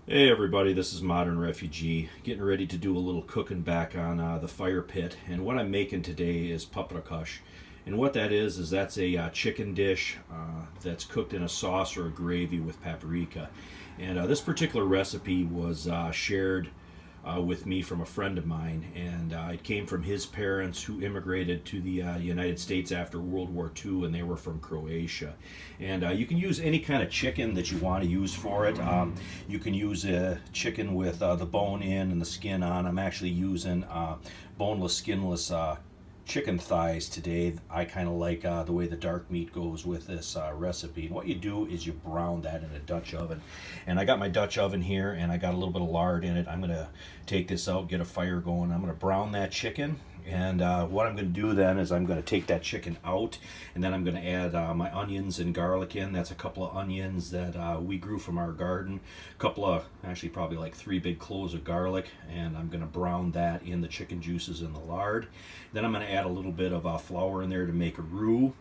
Hey everybody, this is Modern Refugee, getting ready to do a little cooking back on the fire pit. And what I'm making today is paprikash. And what that is that's a chicken dish that's cooked in a sauce or a gravy with paprika. And this particular recipe was shared with me from a friend of mine, and it came from his parents who immigrated to the United States after World War II, and they were from Croatia. And you can use any kind of chicken that you want to use for it. You can use a chicken with the bone in and the skin on. I'm actually using boneless, skinless chicken thighs today. I kind of like the way the dark meat goes with this recipe. And what you do is you brown that in a Dutch oven. And I got my Dutch oven here, and I got a little bit of lard in it. I'm going to take this out, get a fire going. I'm going to brown that chicken. And what I'm going to do then is I'm going to take that chicken out, and then I'm going to add my onions and garlic in. That's a couple of onions that we grew from our garden, a couple of, actually probably like 3 big cloves of garlic, and I'm going to brown that in the chicken juices and the lard. Then I'm going to add a little bit of flour in there to make a roux,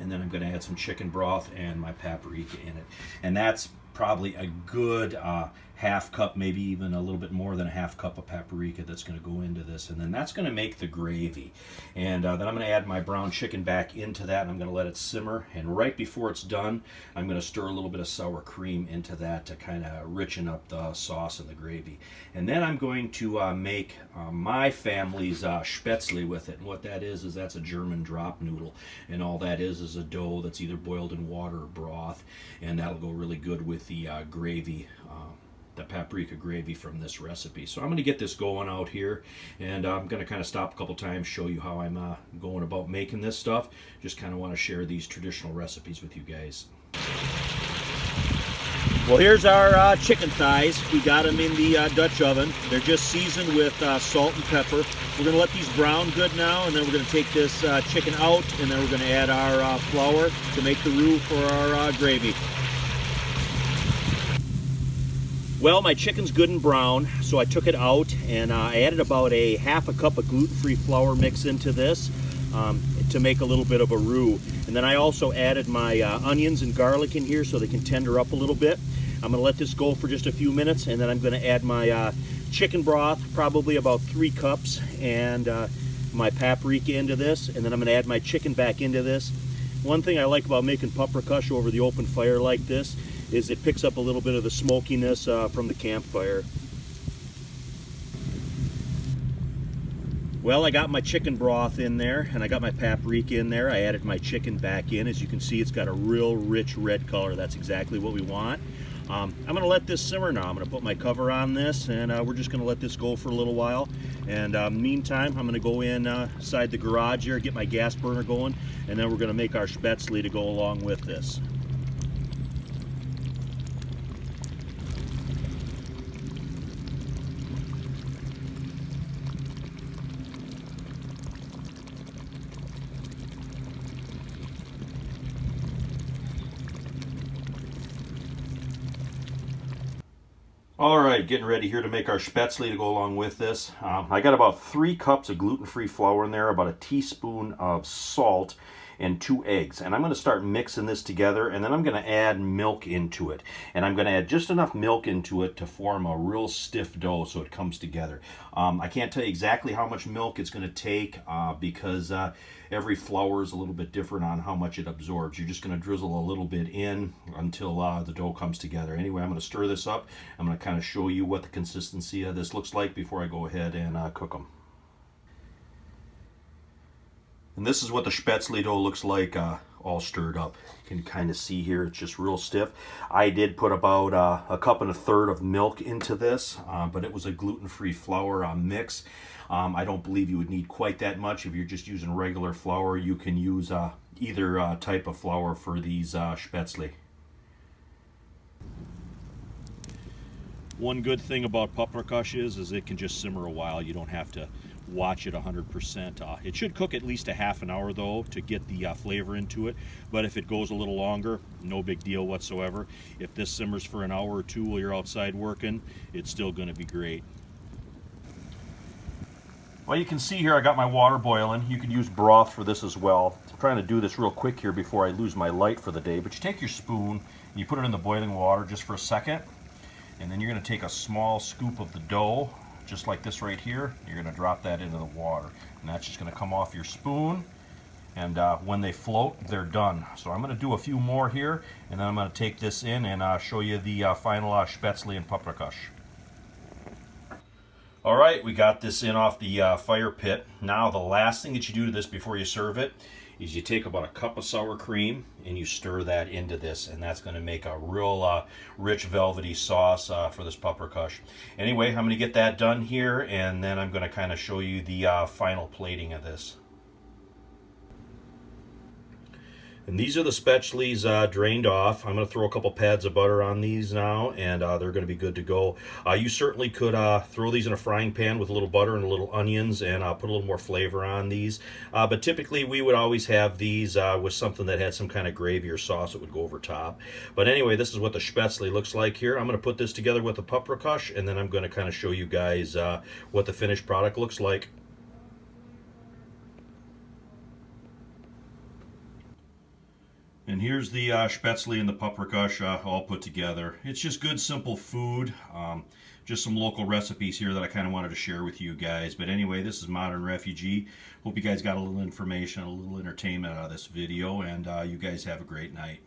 and then I'm going to add some chicken broth and my paprika in it. And that's probably a good half cup, maybe even a little bit more than a half cup of paprika that's going to go into this. And then that's going to make the gravy. And then I'm going to add my brown chicken back into that, and I'm going to let it simmer. And right before it's done, I'm going to stir a little bit of sour cream into that to kind of richen up the sauce and the gravy. And then I'm going to make my family's Spaetzle with it. And what that is that's a German drop noodle. And all that is a dough that's either boiled in water or broth. And that'll go really good with the gravy, the paprika gravy from this recipe. So I'm going to get this going out here, and I'm going to kind of stop a couple times, show you how I'm going about making this stuff. Just kind of want to share these traditional recipes with you guys. Well, here's our chicken thighs. We got them in the Dutch oven. They're just seasoned with salt and pepper. We're going to let these brown good now, and then we're going to take this chicken out, and then we're going to add our flour to make the roux for our gravy. Well, my chicken's good and brown, so I took it out, and I added about a half a cup of gluten-free flour mix into this to make a little bit of a roux. And then I also added my onions and garlic in here so they can tender up a little bit. I'm going to let this go for just a few minutes, and then I'm going to add my chicken broth, probably about 3 cups, and my paprika into this, and then I'm going to add my chicken back into this. One thing I like about making paprikash over the open fire like this is it picks up a little bit of the smokiness from the campfire. Well, I got my chicken broth in there, and I got my paprika in there. I added my chicken back in. As you can see, it's got a real rich red color. That's exactly what we want. I'm going to let this simmer now. I'm going to put my cover on this, and we're just going to let this go for a little while. And meantime, I'm going to go inside the garage here, get my gas burner going, and then we're going to make our Spaetzle to go along with this. Alright, getting ready here to make our Spaetzle to go along with this. I got about 3 cups of gluten-free flour in there, about a teaspoon of salt, and 2 eggs. And I'm going to start mixing this together, and then I'm going to add milk into it. And I'm going to add just enough milk into it to form a real stiff dough so it comes together. I can't tell you exactly how much milk it's going to take because every flour is a little bit different on how much it absorbs. You're just going to drizzle a little bit in until the dough comes together. Anyway, I'm going to stir this up. I'm going to kind of show you what the consistency of this looks like before I go ahead and cook them. And this is what the Spaetzle dough looks like all stirred up. You can kind of see here it's just real stiff. I did put about 1.25 cups of milk into this, but it was a gluten-free flour mix. I don't believe you would need quite that much. If you're just using regular flour, you can use either type of flour for these Spaetzle. One good thing about paprikash is it can just simmer a while. You don't have to watch it 100%. It should cook at least a half an hour though to get the flavor into it, but if it goes a little longer, no big deal whatsoever. If this simmers for an hour or two while you're outside working, it's still going to be great. Well, you can see here I got my water boiling. You can use broth for this as well. I'm trying to do this real quick here before I lose my light for the day, but you take your spoon and you put it in the boiling water just for a second. And then you're going to take a small scoop of the dough, just like this right here. You're going to drop that into the water. And that's just going to come off your spoon. And when they float, they're done. So I'm going to do a few more here, and then I'm going to take this in and show you the final Spaetzle and Paprikash. All right, we got this in off the fire pit. Now the last thing that you do to this before you serve it is you take about a cup of sour cream and you stir that into this, and that's going to make a real rich velvety sauce for this Paprikash. Anyway, I'm going to get that done here, and then I'm going to kind of show you the final plating of this. And these are the Spaetzles drained off. I'm going to throw a couple pads of butter on these now, and they're going to be good to go. You certainly could throw these in a frying pan with a little butter and a little onions and put a little more flavor on these. But typically we would always have these with something that had some kind of gravy or sauce that would go over top. But anyway, this is what the Spaetzle looks like here. I'm going to put this together with the Paprikash, and then I'm going to kind of show you guys what the finished product looks like. And here's the Spaetzle and the Paprikash all put together. It's just good, simple food. Just some local recipes here that I kind of wanted to share with you guys. But anyway, this is Modern Refugee. Hope you guys got a little information, a little entertainment out of this video, and you guys have a great night.